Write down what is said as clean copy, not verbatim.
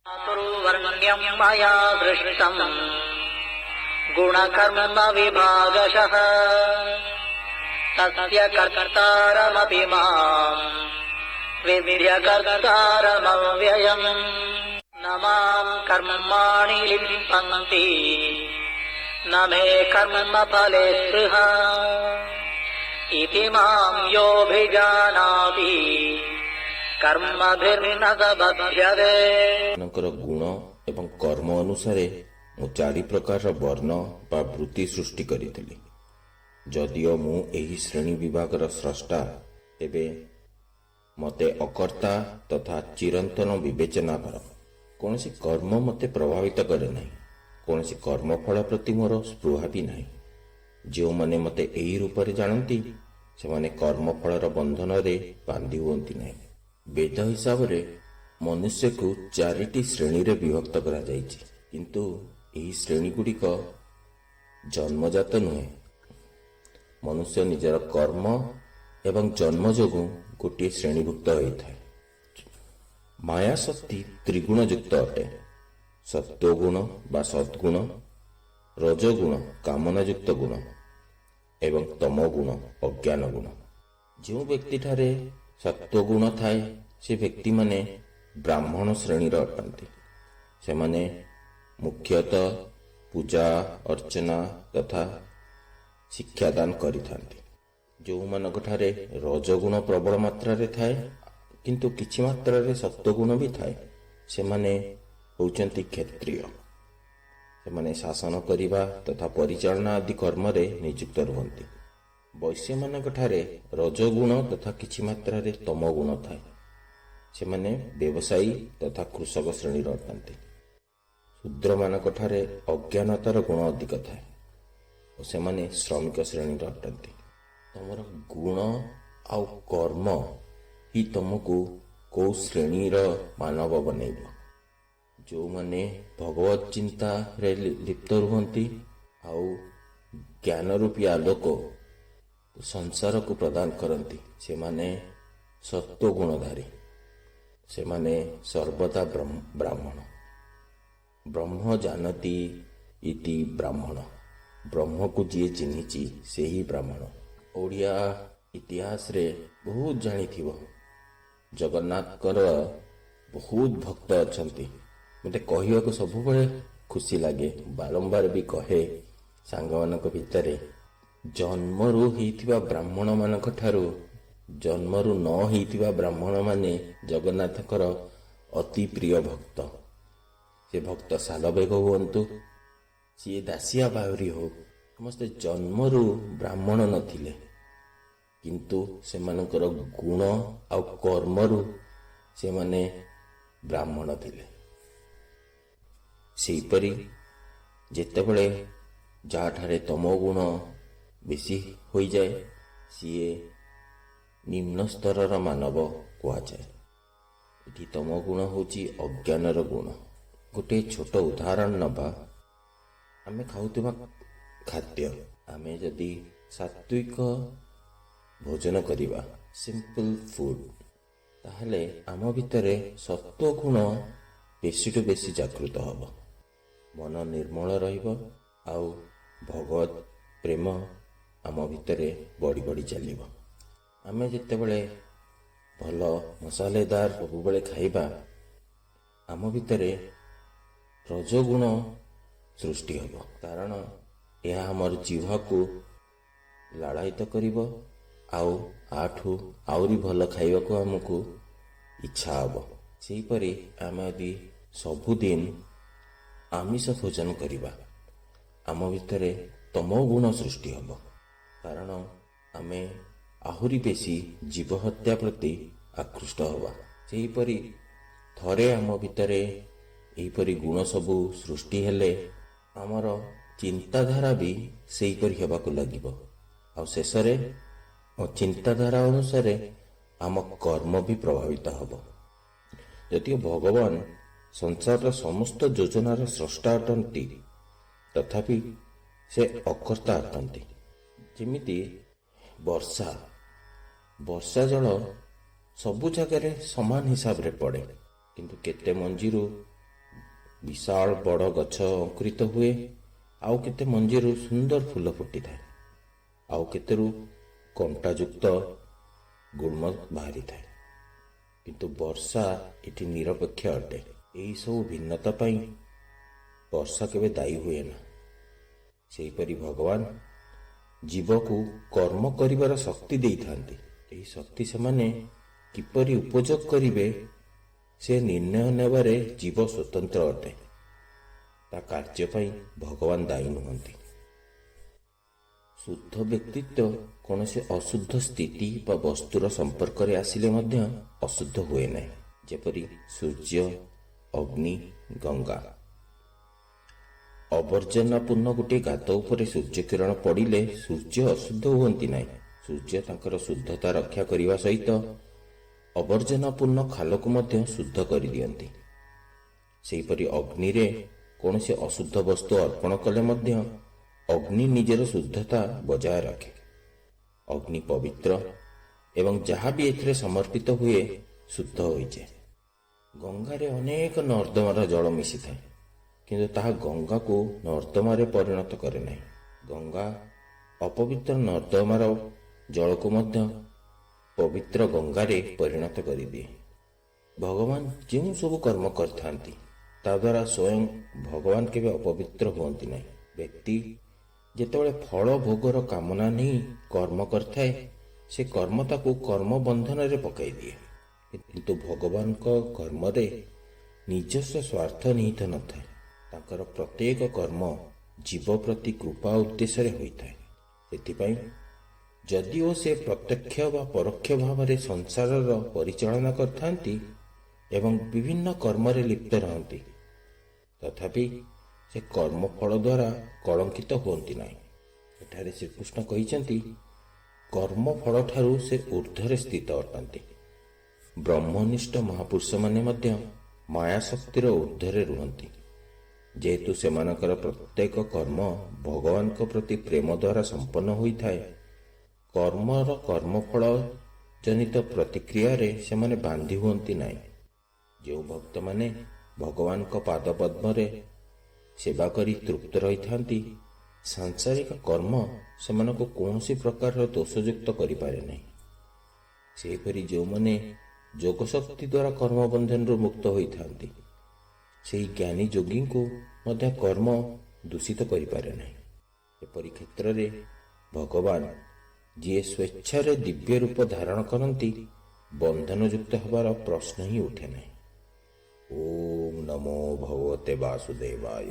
चातुर्वर्ण्यं मया दृष्टम् गुणकर्म विभागशः तस्य कर्तारमपि माम् विद्यकर्तारमव्ययम् न माम् कर्माणि लिम्पन्ति न मे कर्मफले स्पृहा इति माम् योऽभिजानाति कर्मभिर्न स बध्यते। गुण एवं कर्म अनुसारे ମୁଁ 4 ପ୍ରକାରର ବର୍ଣ୍ଣ ବା ବୃତ୍ତି ସୃଷ୍ଟି କରିଥିଲି। ଯଦିଓ ମୁଁ ଏହି ଶ୍ରେଣୀ ବିଭାଗର ସ୍ରଷ୍ଟା, ତେବେ ମୋତେ ଅକର୍ତ୍ତା ତଥା ଚିରନ୍ତନ ବିବେଚନା କର। କୌଣସି କର୍ମ ମୋତେ ପ୍ରଭାବିତ କରେ ନାହିଁ। କୌଣସି କର୍ମଫଳ ପ୍ରତି ମୋର ସ୍ପୃହା ବି ନାହିଁ। ଯେଉଁମାନେ ମୋତେ ଏହି ରୂପରେ ଜାଣନ୍ତି, ସେମାନେ କର୍ମଫଳର ବନ୍ଧନରେ ବାନ୍ଧି ହୁଅନ୍ତି ନାହିଁ। ବେଦ ହିସାବରେ ମନୁଷ୍ୟକୁ 4ଟି ଶ୍ରେଣୀରେ ବିଭକ୍ତ କରାଯାଇଛି, କିନ୍ତୁ ଏହି ଶ୍ରେଣୀଗୁଡ଼ିକ ଜନ୍ମଜାତ ନୁହେଁ। ମନୁଷ୍ୟ ନିଜର କର୍ମ ଏବଂ ଜନ୍ମ ଯୋଗୁଁ ଗୋଟିଏ ଶ୍ରେଣୀଭୁକ୍ତ ହୋଇଥାଏ। ମାୟା ଶକ୍ତି ତ୍ରିଗୁଣଯୁକ୍ତ ଅଟେ। ସତ୍ୱଗୁଣ ବା ସଦ୍ଗୁଣ, ରଜଗୁଣ କାମନାଯୁକ୍ତ ଗୁଣ ଏବଂ ତମୋଗୁଣ ଅଜ୍ଞାନ ଗୁଣ। ଯେଉଁ ବ୍ୟକ୍ତିଠାରେ ସତ୍ୱଗୁଣ ଥାଏ, ସେ ବ୍ୟକ୍ତିମାନେ ବ୍ରାହ୍ମଣ ଶ୍ରେଣୀର ଅଟନ୍ତି। ସେମାନେ ମୁଖ୍ୟତଃ ପୂଜା ଅର୍ଚ୍ଚନା ତଥା ଶିକ୍ଷାଦାନ କରିଥାନ୍ତି। ଯେଉଁମାନଙ୍କଠାରେ ରଜଗୁଣ ପ୍ରବଳ ମାତ୍ରାରେ ଥାଏ କିନ୍ତୁ କିଛି ମାତ୍ରାରେ ସତ୍ୱଗୁଣ ବି ଥାଏ, ସେମାନେ ହେଉଛନ୍ତି କ୍ଷତ୍ରିୟ। ସେମାନେ ଶାସନ କରିବା ତଥା ପରିଚାଳନା ଆଦି କର୍ମରେ ନିଯୁକ୍ତ ରୁହନ୍ତି। ବୈଶ୍ୟମାନଙ୍କଠାରେ ରଜଗୁଣ ତଥା କିଛି ମାତ୍ରାରେ ତମୋଗୁଣ ଥାଏ। ସେମାନେ ବ୍ୟବସାୟୀ ତଥା କୃଷକ ଶ୍ରେଣୀର ଅଟନ୍ତି। ଶୂଦ୍ରମାନଙ୍କଠାରେ ଅଜ୍ଞାନତାର ଗୁଣ ଅଧିକ ଥାଏ ଓ ସେମାନେ ଶ୍ରମିକ ଶ୍ରେଣୀର ଅଟନ୍ତି। ତମର ଗୁଣ ଆଉ କର୍ମ ହିଁ ତମକୁ କେଉଁ ଶ୍ରେଣୀର ମାନବ ବନେଇବ। ଯେଉଁମାନେ ଭଗବତ ଚିନ୍ତାରେ ଲିପ୍ତ ରୁହନ୍ତି ଆଉ ଜ୍ଞାନ ରୂପୀ ଆଲୋକ ସଂସାରକୁ ପ୍ରଦାନ କରନ୍ତି, ସେମାନେ ସତ୍ୱଗୁଣଧାରୀ। ସେମାନେ ସର୍ବଦା ବ୍ରାହ୍ମଣ। ବ୍ରହ୍ମ ଜାନତି ଇତି ବ୍ରାହ୍ମଣ। ବ୍ରହ୍ମକୁ ଯିଏ ଚିହ୍ନିଛି ସେହି ବ୍ରାହ୍ମଣ। ଓଡ଼ିଆ ଇତିହାସରେ ବହୁତ ଜାଣିଥିବ, ଜଗନ୍ନାଥଙ୍କର ବହୁତ ଭକ୍ତ ଅଛନ୍ତି। ମୋତେ କହିବାକୁ ସବୁବେଳେ ଖୁସି ଲାଗେ, ବାରମ୍ବାର ବି କହେ ସାଙ୍ଗମାନଙ୍କ ଭିତରେ। ଜନ୍ମରୁ ହେଇଥିବା ବ୍ରାହ୍ମଣମାନଙ୍କ ଠାରୁ ଜନ୍ମରୁ ନ ହେଇଥିବା ବ୍ରାହ୍ମଣମାନେ ଜଗନ୍ନାଥଙ୍କର ଅତି ପ୍ରିୟ ଭକ୍ତ। ସେ ଭକ୍ତ ଶାଲବେଗ ହୁଅନ୍ତୁ, ସିଏ ଦାସିଆ ବାଉରୀ ହଉ, ସମସ୍ତେ ଜନ୍ମରୁ ବ୍ରାହ୍ମଣ ନଥିଲେ, କିନ୍ତୁ ସେମାନଙ୍କର ଗୁଣ ଆଉ କର୍ମରୁ ସେମାନେ ବ୍ରାହ୍ମଣ ଥିଲେ। ସେହିପରି ଯେତେବେଳେ ଯାହାଠାରେ ତମ ଗୁଣ ବେଶୀ ହୋଇଯାଏ, ସିଏ ନିମ୍ନ ସ୍ତରର ମାନବ କୁହାଯାଏ। ଏଠି ତମ ଗୁଣ ହେଉଛି ଅଜ୍ଞାନର ଗୁଣ। ଗୋଟିଏ ଛୋଟ ଉଦାହରଣ ନେବା। ଆମେ ଖାଉଥିବା ଖାଦ୍ୟ, ଆମେ ଯଦି ସାତ୍ୱିକ ଭୋଜନ କରିବା, ସିମ୍ପଲ ଫୁଡ, ତାହେଲେ ଆମ ଭିତରେ ସତ୍ୱ ଗୁଣ ବେଶୀଠୁ ବେଶୀ ଜାଗୃତ ହେବ। ମନ ନିର୍ମଳ ରହିବ ଆଉ ଭଗବତ ପ୍ରେମ ଆମ ଭିତରେ ବଢ଼ି ବଢ଼ି ଚାଲିବ। ଆମେ ଯେତେବେଳେ ଭଲ ମସାଲେଦାର ସବୁବେଳେ ଖାଇବା, ଆମ ଭିତରେ ରଜଗୁଣ ସୃଷ୍ଟି ହେବ, କାରଣ ଏହା ଆମର ଜିହ୍ବାକୁ ଲାଳାୟିତ କରିବ ଆଉ ଆଠୁ ଆହୁରି ଭଲ ଖାଇବାକୁ ଆମକୁ ଇଚ୍ଛା ହେବ। ସେହିପରି ଆମେ ଯଦି ସବୁଦିନ ଆମିଷ ଭୋଜନ କରିବା, ଆମ ଭିତରେ ତମ ଗୁଣ ସୃଷ୍ଟି ହେବ, କାରଣ ଆମେ ଆହୁରି ବେଶୀ ଜୀବହତ୍ୟା ପ୍ରତି ଆକୃଷ୍ଟ ହେବା। ସେହିପରି ଥରେ ଆମ ଭିତରେ ଏହିପରି ଗୁଣ ସବୁ ସୃଷ୍ଟି ହେଲେ ଆମର ଚିନ୍ତାଧାରା ବି ସେହିପରି ହେବାକୁ ଲାଗିବ, ଆଉ ଶେଷରେ ଚିନ୍ତାଧାରା ଅନୁସାରେ ଆମ କର୍ମ ବି ପ୍ରଭାବିତ ହେବ। ଯଦିଓ ଭଗବାନ ସଂସାରର ସମସ୍ତ ଯୋଜନାର ସ୍ରଷ୍ଟା ଅଟନ୍ତି, ତଥାପି ସେ ଅକର୍ତ୍ତା ଅଟନ୍ତି। ଯେମିତି ବର୍ଷା ଜଳ ସବୁ ଜାଗାରେ ସମାନ ହିସାବରେ ପଡ଼େ, କିନ୍ତୁ କେତେ ମଞ୍ଜିରୁ ବିଶାଳ ବଡ଼ ଗଛ ଅଙ୍କୁରିତ ହୁଏ, ଆଉ କେତେ ମଞ୍ଜିରୁ ସୁନ୍ଦର ଫୁଲ ଫୁଟିଥାଏ, ଆଉ କେତେରୁ କଣ୍ଟାଯୁକ୍ତ ଗୁଳ୍ମ ବାହାରିଥାଏ। କିନ୍ତୁ ବର୍ଷା ଏଠି ନିରପେକ୍ଷ ଅଟେ। ଏହି ସବୁ ଭିନ୍ନତା ପାଇଁ ବର୍ଷା କେବେ ଦାୟୀ ହୁଏ ନା। ସେହିପରି ଭଗବାନ ଜୀବକୁ କର୍ମ କରିବାର ଶକ୍ତି ଦେଇଥାନ୍ତି। ଏହି ଶକ୍ତି ସେମାନେ କିପରି ଉପଯୋଗ କରିବେ ସେ ନିର୍ଣ୍ଣୟ ନେବାରେ ଜୀବ ସ୍ୱତନ୍ତ୍ର ଅଟେ। ତା କାର୍ଯ୍ୟ ପାଇଁ ଭଗବାନ ଦାୟୀ ନୁହନ୍ତି। ଶୁଦ୍ଧ ବ୍ୟକ୍ତିତ୍ୱ କୌଣସି ଅଶୁଦ୍ଧ ସ୍ଥିତି ବା ବସ୍ତୁର ସମ୍ପର୍କରେ ଆସିଲେ ମଧ୍ୟ ଅଶୁଦ୍ଧ ହୁଏ ନାହିଁ, ଯେପରି ସୂର୍ଯ୍ୟ, ଅଗ୍ନି, ଗଙ୍ଗା। ଅବର୍ଜନାପୂର୍ଣ୍ଣ ଗୋଟିଏ ଗାତ ଉପରେ ସୂର୍ଯ୍ୟ କିରଣ ପଡ଼ିଲେ ସୂର୍ଯ୍ୟ ଅଶୁଦ୍ଧ ହୁଅନ୍ତି ନାହିଁ। ସୂର୍ଯ୍ୟ ତାଙ୍କର ଶୁଦ୍ଧତା ରକ୍ଷା କରିବା ସହିତ ଅବର୍ଜନାପୂର୍ଣ୍ଣ ଖାଲକୁ ମଧ୍ୟ ଶୁଦ୍ଧ କରିଦିଅନ୍ତି। ସେହିପରି ଅଗ୍ନିରେ କୌଣସି ଅଶୁଦ୍ଧ ବସ୍ତୁ ଅର୍ପଣ କଲେ ମଧ୍ୟ ଅଗ୍ନି ନିଜର ଶୁଦ୍ଧତା ବଜାୟ ରଖେ। ଅଗ୍ନି ପବିତ୍ର ଏବଂ ଯାହା ବି ଏଥିରେ ସମର୍ପିତ ହୁଏ ଶୁଦ୍ଧ ହୋଇଯାଏ। ଗଙ୍ଗାରେ ଅନେକ ନର୍ଦ୍ଦମାର ଜଳ ମିଶିଥାଏ, କିନ୍ତୁ ତାହା ଗଙ୍ଗାକୁ ନର୍ଦ୍ଦମାରେ ପରିଣତ କରେ ନାହିଁ। ଗଙ୍ଗା ଅପବିତ୍ର ନର୍ଦ୍ଦମାର ଜଳକୁ ମଧ୍ୟ ପବିତ୍ର ଗଙ୍ଗାରେ ପରିଣତ କରିଦିଏ। ଭଗବାନ ଯେଉଁ ସବୁ କର୍ମ କରିଥାନ୍ତି ତା ଦ୍ୱାରା ସ୍ୱୟଂ ଭଗବାନ କେବେ ଅପବିତ୍ର ହୁଅନ୍ତି ନାହିଁ। ବ୍ୟକ୍ତି ଯେତେବେଳେ ଫଳ ଭୋଗର କାମନା ନେଇ କର୍ମ କରିଥାଏ, ସେ କର୍ମ ତାକୁ କର୍ମ ବନ୍ଧନରେ ପକାଇ ଦିଏ। କିନ୍ତୁ ଭଗବାନଙ୍କ କର୍ମରେ ନିଜସ୍ୱ ସ୍ୱାର୍ଥ ନିହିତ ନଥାଏ। ତାଙ୍କର ପ୍ରତ୍ୟେକ କର୍ମ ଜୀବ ପ୍ରତି କୃପା ଉଦ୍ଦେଶ୍ୟରେ ହୋଇଥାଏ। ସେଥିପାଇଁ ଯଦିଓ ସେ ପ୍ରତ୍ୟକ୍ଷ ବା ପରୋକ୍ଷ ଭାବରେ ସଂସାରର ପରିଚାଳନା କରିଥାନ୍ତି ଏବଂ ବିଭିନ୍ନ କର୍ମରେ ଲିପ୍ତ ରହନ୍ତି, ତଥାପି ସେ କର୍ମଫଳ ଦ୍ୱାରା କଳଙ୍କିତ ହୁଅନ୍ତି ନାହିଁ। ଏଠାରେ ଶ୍ରୀକୃଷ୍ଣ କହିଛନ୍ତି, କର୍ମଫଳଠାରୁ ସେ ଊର୍ଦ୍ଧ୍ୱରେ ସ୍ଥିତ ଅଟନ୍ତି। ବ୍ରହ୍ମନିଷ୍ଠ ମହାପୁରୁଷମାନେ ମଧ୍ୟ ମାୟାଶକ୍ତିର ଊର୍ଦ୍ଧ୍ୱରେ ରୁହନ୍ତି। ଯେହେତୁ ସେମାନଙ୍କର ପ୍ରତ୍ୟେକ କର୍ମ ଭଗବାନଙ୍କ ପ୍ରତି ପ୍ରେମ ଦ୍ୱାରା ସମ୍ପନ୍ନ ହୋଇଥାଏ, କର୍ମର କର୍ମଫଳ ଜନିତ ପ୍ରତିକ୍ରିୟାରେ ସେମାନେ ବାନ୍ଧି ହୁଅନ୍ତି ନାହିଁ। ଯେଉଁ ଭକ୍ତମାନେ ଭଗବାନଙ୍କ ପାଦପଦ୍ମରେ ସେବା କରି ତୃପ୍ତ ରହିଥାନ୍ତି, ସାଂସାରିକ କର୍ମ ସେମାନଙ୍କୁ କୌଣସି ପ୍ରକାରର ଦୋଷଯୁକ୍ତ କରିପାରେ ନାହିଁ। ସେହିପରି ଯେଉଁମାନେ ଯୋଗଶକ୍ତି ଦ୍ୱାରା କର୍ମବନ୍ଧନରୁ ମୁକ୍ତ ହୋଇଥାନ୍ତି, ସେହି ଜ୍ଞାନୀ ଯୋଗୀଙ୍କୁ ମଧ୍ୟ କର୍ମ ଦୂଷିତ କରିପାରେ ନାହିଁ। ଏପରି କ୍ଷେତ୍ରରେ ଭଗବାନ ଯିଏ ସ୍ୱେଚ୍ଛାରେ ଦିବ୍ୟ ରୂପ ଧାରଣ କରନ୍ତି, ବନ୍ଧନଯୁକ୍ତ ହେବାର ପ୍ରଶ୍ନ ହିଁ ଉଠେ ନାହିଁ। ଓମ୍ ନମୋ ଭଗବତେ ବାସୁଦେବାୟ।